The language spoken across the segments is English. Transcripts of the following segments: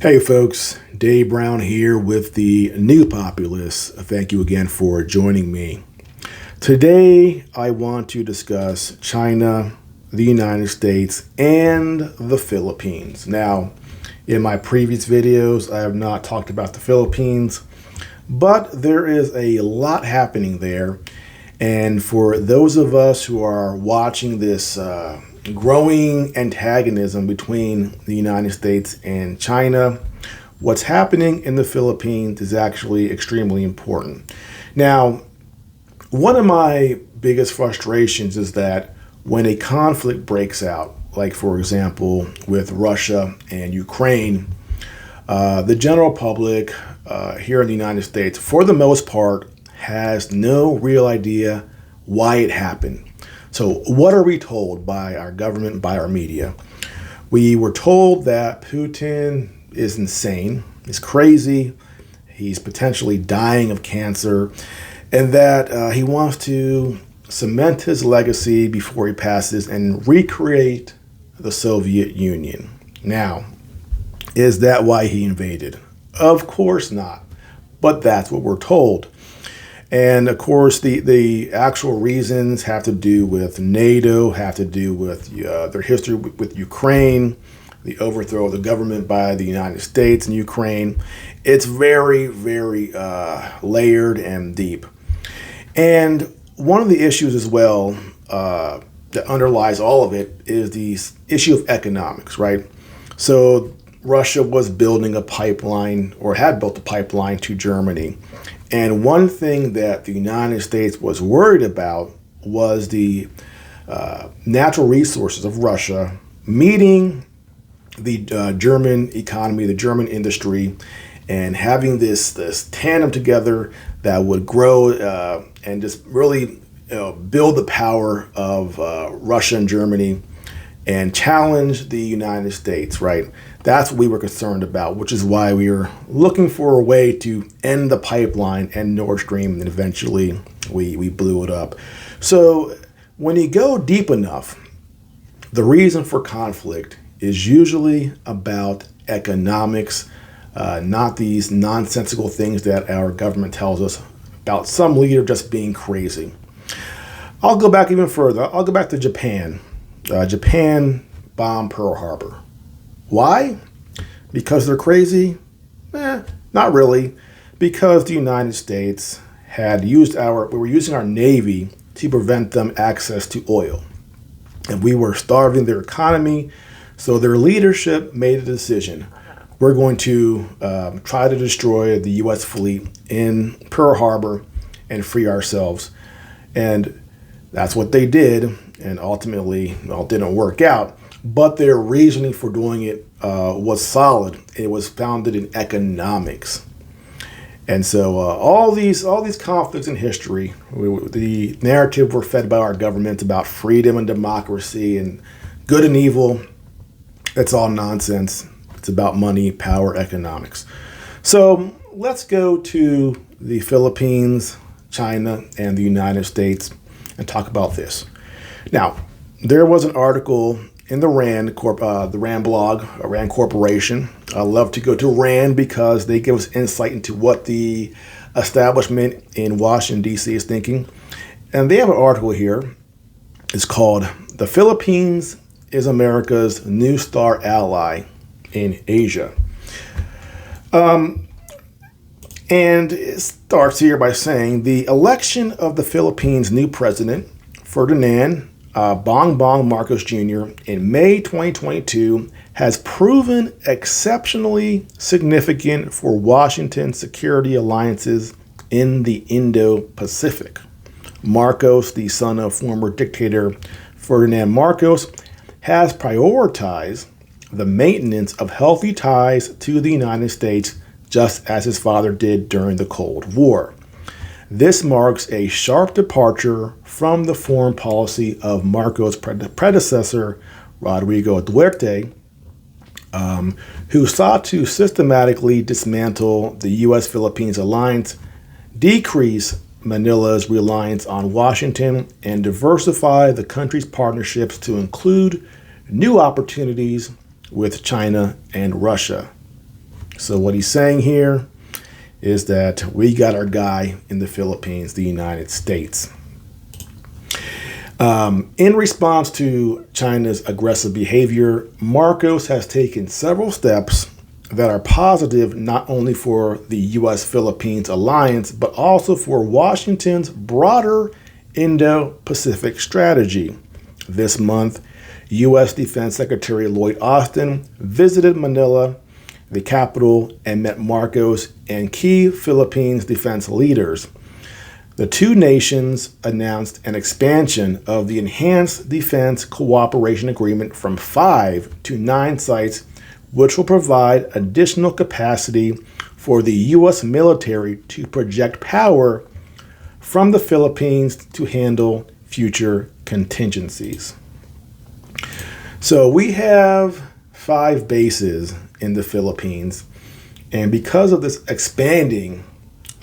Hey folks, Dave Brown here with the New Populace. Thank you again for joining me. Today I want to discuss China, the United States, and the Philippines. Now, in my previous videos, I have not talked about the Philippines, but there is a lot happening there. And for those of us who are watching this growing antagonism between the United States and China, what's happening in the Philippines is actually extremely important. Now, one of my biggest frustrations is that when a conflict breaks out, like for example with Russia and Ukraine, the general public here in the United States, for the most part, has no real idea why it happened. So what are we told by our government, by our media? We were told that Putin is insane, he's crazy, he's potentially dying of cancer, and that he wants to cement his legacy before he passes and recreate the Soviet Union. Now, is that why he invaded? Of course not, but that's what we're told. And of course, the actual reasons have to do with NATO, have to do with their history with Ukraine, the overthrow of the government by the United States and Ukraine. It's very, very layered and deep. And one of the issues as well that underlies all of it is the issue of economics, right? So Russia was building a pipeline, or had built a pipeline to Germany. And one thing that the United States was worried about was the natural resources of Russia meeting the German economy, the German industry, and having this tandem together that would grow and just really build the power of Russia and Germany and challenge the United States, right? That's what we were concerned about, which is why we were looking for a way to end the pipeline and Nord Stream, and eventually we blew it up. So when you go deep enough, the reason for conflict is usually about economics, not these nonsensical things that our government tells us about some leader just being crazy. I'll go back even further. I'll go back to Japan. Japan bombed Pearl Harbor. Why? Because they're crazy? Not really. Because the United States we were using our Navy to prevent them access to oil. And we were starving their economy. So their leadership made a decision. We're going to try to destroy the U.S. fleet in Pearl Harbor and free ourselves. And that's what they did. And ultimately, it didn't work out. But their reasoning for doing it was solid. It was founded in economics. And so all these conflicts in history, the narrative were fed by our government about freedom and democracy and good and evil. It's all nonsense. It's about money, power, economics. So let's go to the Philippines, China, and the United States and talk about this. Now, there was an article in the RAND blog, RAND Corporation. I love to go to RAND because they give us insight into what the establishment in Washington, D.C. is thinking. And they have an article here. It's called "The Philippines is America's New Star Ally in Asia." And it starts here by saying the election of the Philippines' new president, Ferdinand Bongbong Marcos Jr. in May 2022 has proven exceptionally significant for Washington's security alliances in the Indo-Pacific. Marcos, the son of former dictator Ferdinand Marcos, has prioritized the maintenance of healthy ties to the United States, just as his father did during the Cold War. This marks a sharp departure from the foreign policy of Marcos' predecessor, Rodrigo Duterte, who sought to systematically dismantle the U.S.-Philippines alliance, decrease Manila's reliance on Washington, and diversify the country's partnerships to include new opportunities with China and Russia. So what he's saying here is that we got our guy in the Philippines, the United States. In response to China's aggressive behavior, Marcos has taken several steps that are positive not only for the U.S.-Philippines alliance, but also for Washington's broader Indo-Pacific strategy. This month, U.S. Defense Secretary Lloyd Austin visited Manila, the capital, and met Marcos and key Philippines defense leaders. The two nations announced an expansion of the Enhanced Defense Cooperation Agreement from 5 to 9 sites, which will provide additional capacity for the U.S. military to project power from the Philippines to handle future contingencies. So we have 5 bases in the Philippines, and because of this expanding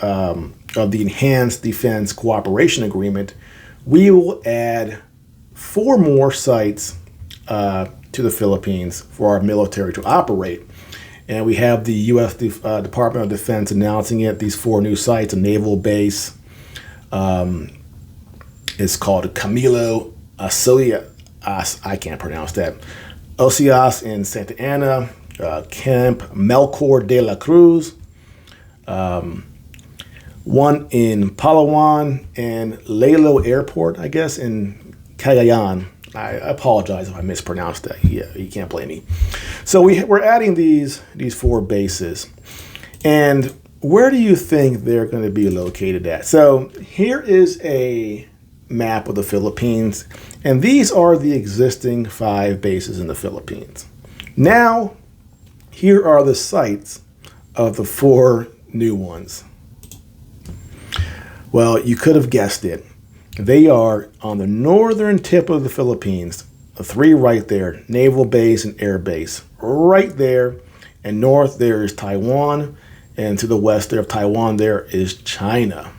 of the Enhanced Defense Cooperation Agreement, we will add 4 more sites to the Philippines for our military to operate. And we have the U.S. Department of Defense announcing it, these 4 new sites, a naval base. It's called Camilo Ocias, I can't pronounce that, Ocias in Santa Ana, Camp Melchor de la Cruz, one in Palawan, and Lalo Airport, I guess, in Cagayan. I apologize if I mispronounced that. Yeah, you can't blame me. So we're adding these 4 bases. And where do you think they're going to be located at? So here is a map of the Philippines, and these are the existing 5 bases in the Philippines. Now, here are the sites of the 4 new ones. Well, you could have guessed it. They are on the northern tip of the Philippines, the 3 right there, naval base and air base, right there. And north there is Taiwan, and to the west there of Taiwan there is China.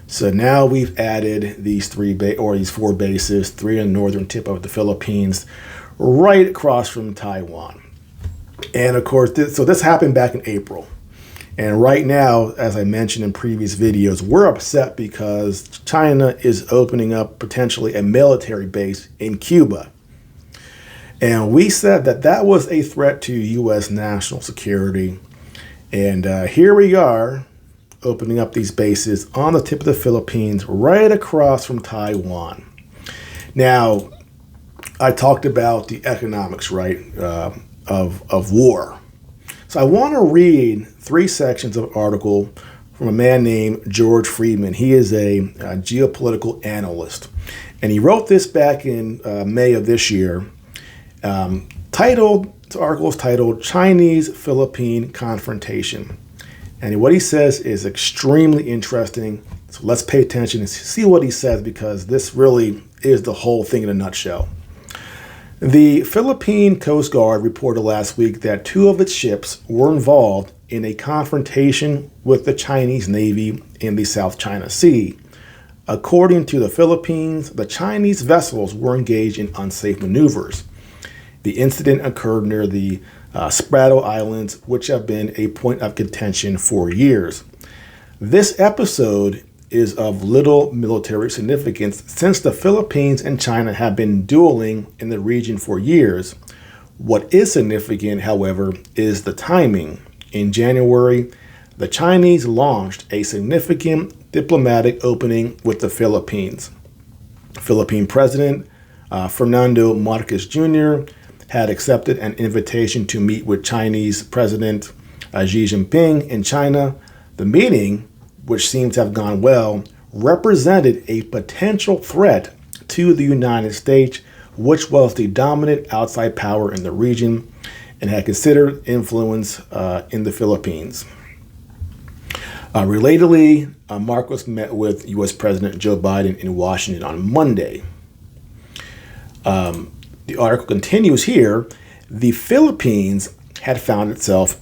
So now we've added these 4 bases, 3 on the northern tip of the Philippines, right across from Taiwan. And of course, this happened back in April. And right now, as I mentioned in previous videos, we're upset because China is opening up potentially a military base in Cuba. And we said that was a threat to U.S. national security. And here we are opening up these bases on the tip of the Philippines, right across from Taiwan. Now, I talked about the economics, right, of war. So I want to read 3 sections of an article from a man named George Friedman. He is a geopolitical analyst. And he wrote this back in May of this year. The article is titled Chinese-Philippine Confrontation. And what he says is extremely interesting. So let's pay attention and see what he says, because this really is the whole thing in a nutshell. The Philippine Coast Guard reported last week that 2 of its ships were involved in a confrontation with the Chinese Navy in the South China Sea. According to the Philippines, the Chinese vessels were engaged in unsafe maneuvers. The incident occurred near the Spratlys Islands, which have been a point of contention for years. This episode is of little military significance since the Philippines and China have been dueling in the region for years. What is significant, however, is the timing. In January, the Chinese launched a significant diplomatic opening with the Philippines. Philippine President Ferdinand Marcos Jr. had accepted an invitation to meet with Chinese President Xi Jinping in China. The meeting, which seems to have gone well, represented a potential threat to the United States, which was the dominant outside power in the region and had considered influence in the Philippines. Relatedly, Marcos met with U.S. President Joe Biden in Washington on Monday. The article continues here. The Philippines had found itself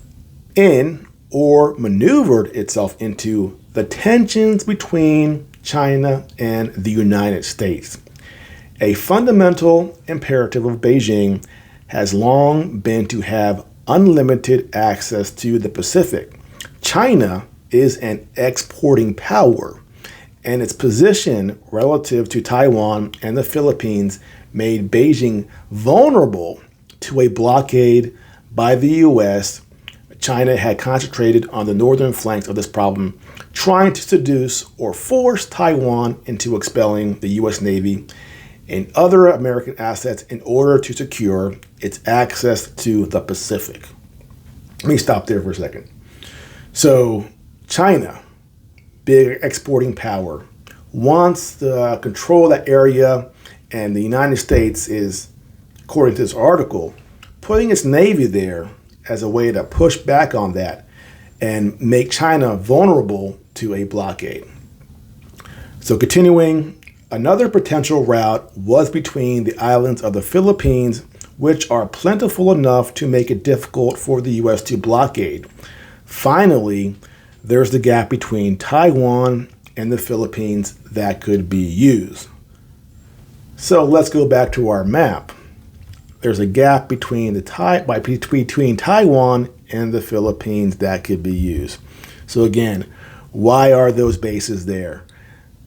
in or maneuvered itself into the tensions between China and the United States. A fundamental imperative of Beijing has long been to have unlimited access to the Pacific. China is an exporting power, and its position relative to Taiwan and the Philippines made Beijing vulnerable to a blockade by the U.S. China had concentrated on the northern flanks of this problem, trying to seduce or force Taiwan into expelling the U.S. Navy and other American assets in order to secure its access to the Pacific. Let me stop there for a second. So China, big exporting power, wants to control that area, and the United States is, according to this article, putting its Navy there as a way to push back on that and make China vulnerable to a blockade. So continuing, another potential route was between the islands of the Philippines, which are plentiful enough to make it difficult for the U.S. to blockade. Finally, there's the gap between Taiwan and the Philippines that could be used. So let's go back to our map. There's a gap between Taiwan and the Philippines that could be used. So again, why are those bases there?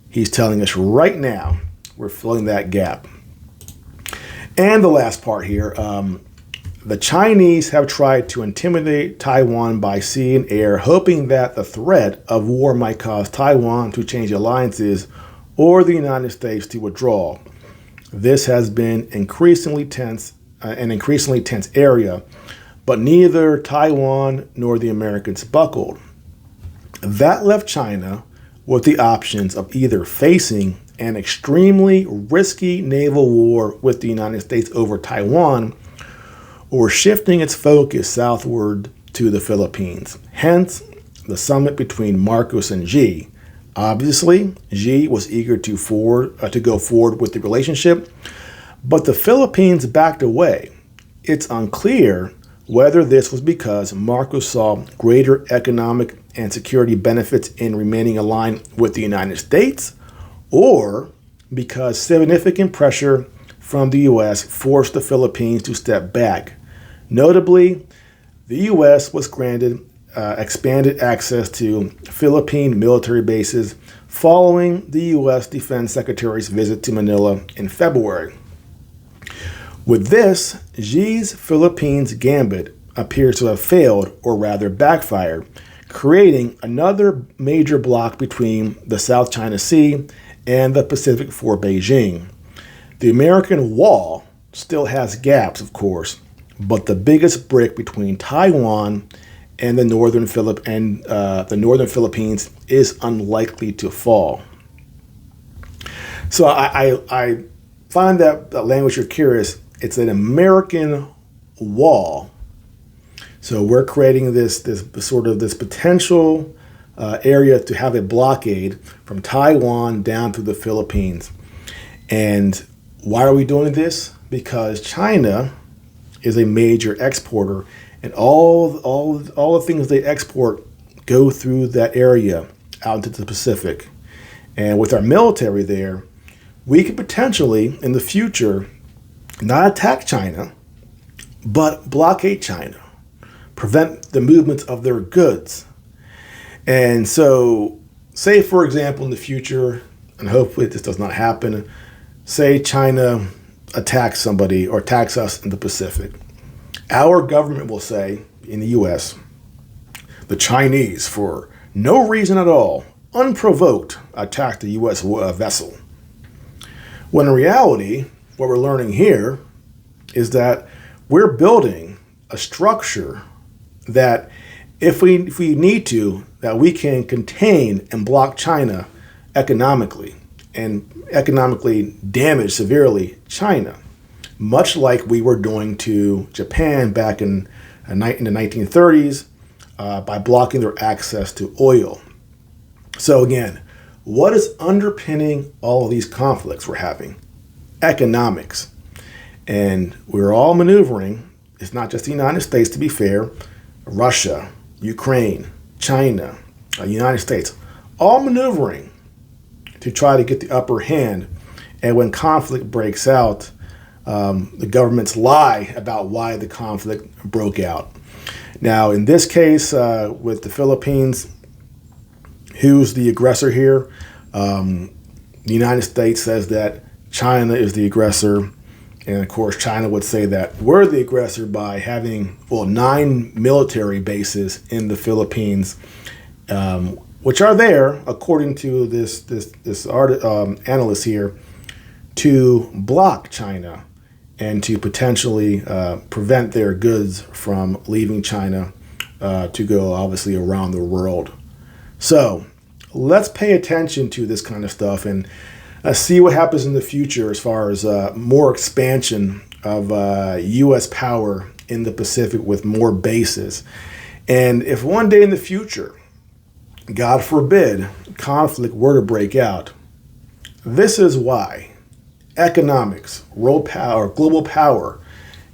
He's telling us right now we're filling that gap. And the last part here, the Chinese have tried to intimidate Taiwan by sea and air, hoping that the threat of war might cause Taiwan to change alliances or the United States to withdraw. This has been an increasingly tense area, but neither Taiwan nor the Americans buckled. That left China with the options of either facing an extremely risky naval war with the United States over Taiwan or shifting its focus southward to the Philippines. Hence, the summit between Marcos and Xi. Obviously, Xi was eager to go forward with the relationship, but the Philippines backed away. It's unclear whether this was because Marcos saw greater economic and security benefits in remaining aligned with the United States, or because significant pressure from the U.S. forced the Philippines to step back. Notably, the U.S. was granted expanded access to Philippine military bases following the U.S. Defense Secretary's visit to Manila in February. With this, Xi's Philippines gambit appears to have failed, or rather backfired, creating another major block between the South China Sea and the Pacific for Beijing. The American wall still has gaps, of course, but the biggest brick between Taiwan and the northern Philippines is unlikely to fall. So I find that language, you're curious, it's an American wall. So we're creating this potential area to have a blockade from Taiwan down to the Philippines. And why are we doing this? Because China is a major exporter, and all the things they export go through that area out into the Pacific. And with our military there, we could potentially, in the future, not attack China, but blockade China, prevent the movement of their goods. And so, say, for example, in the future, and hopefully this does not happen, say China attacks somebody or attacks us in the Pacific. Our government will say, in the U.S., the Chinese, for no reason at all, unprovoked, attacked the U.S. vessel. When in reality, what we're learning here is that we're building a structure that if we need to, that we can contain and block China economically and economically damage severely China, much like we were doing to Japan back in the 1930s by blocking their access to oil. So again, what is underpinning all of these conflicts we're having? Economics. And we're all maneuvering. It's not just the United States, to be fair. Russia, Ukraine, China, United States, all maneuvering to try to get the upper hand. And when conflict breaks out, the governments lie about why the conflict broke out. Now, in this case, with the Philippines, who's the aggressor here? The United States says that China is the aggressor. And of course, China would say that we're the aggressor by having, 9 military bases in the Philippines, which are there, according to this analyst here, to block China and to potentially prevent their goods from leaving China to go, obviously, around the world. So let's pay attention to this kind of stuff and see what happens in the future as far as more expansion of U.S. power in the Pacific with more bases. And if one day in the future, God forbid, conflict were to break out, this is why economics, world power, global power,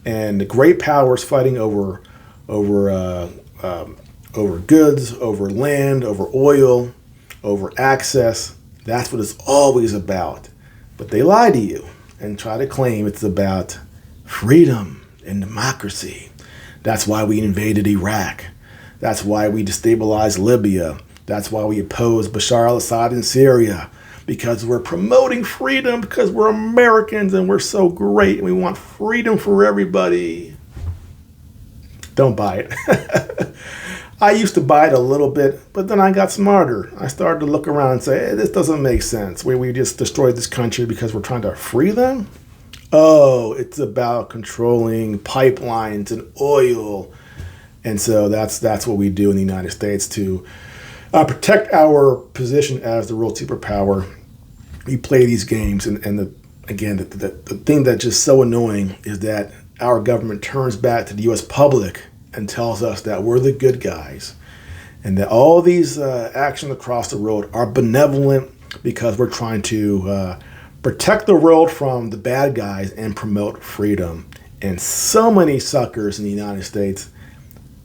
and the great powers fighting over goods, over land, over oil, over access. That's what it's always about. But they lie to you and try to claim it's about freedom and democracy. That's why we invaded Iraq. That's why we destabilized Libya. That's why we opposed Bashar al-Assad in Syria. Because we're promoting freedom, because we're Americans and we're so great and we want freedom for everybody. Don't buy it. I used to buy it a little bit, but then I got smarter. I started to look around and say, hey, this doesn't make sense. We just destroyed this country because we're trying to free them? Oh, it's about controlling pipelines and oil. And so that's what we do in the United States to protect our position as the world superpower. We play these games, and the thing that's just so annoying is that our government turns back to the U.S. public and tells us that we're the good guys and that all these actions across the world are benevolent because we're trying to protect the world from the bad guys and promote freedom. And so many suckers in the United States,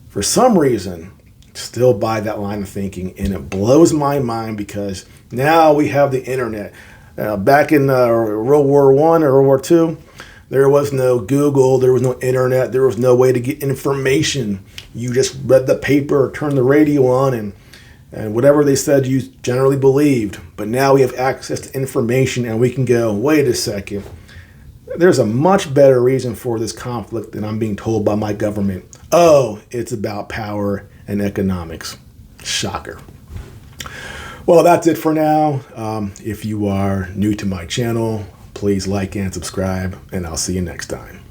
for some reason, still buy that line of thinking, and it blows my mind because now we have the internet. Back in World War I or World War II, there was no Google, there was no internet, there was no way to get information. You just read the paper or turned the radio on, and whatever they said you generally believed. But now we have access to information and we can go, wait a second, there's a much better reason for this conflict than I'm being told by my government. Oh, it's about power and economics. Shocker. Well, that's it for now. If you are new to my channel, please like and subscribe, and I'll see you next time.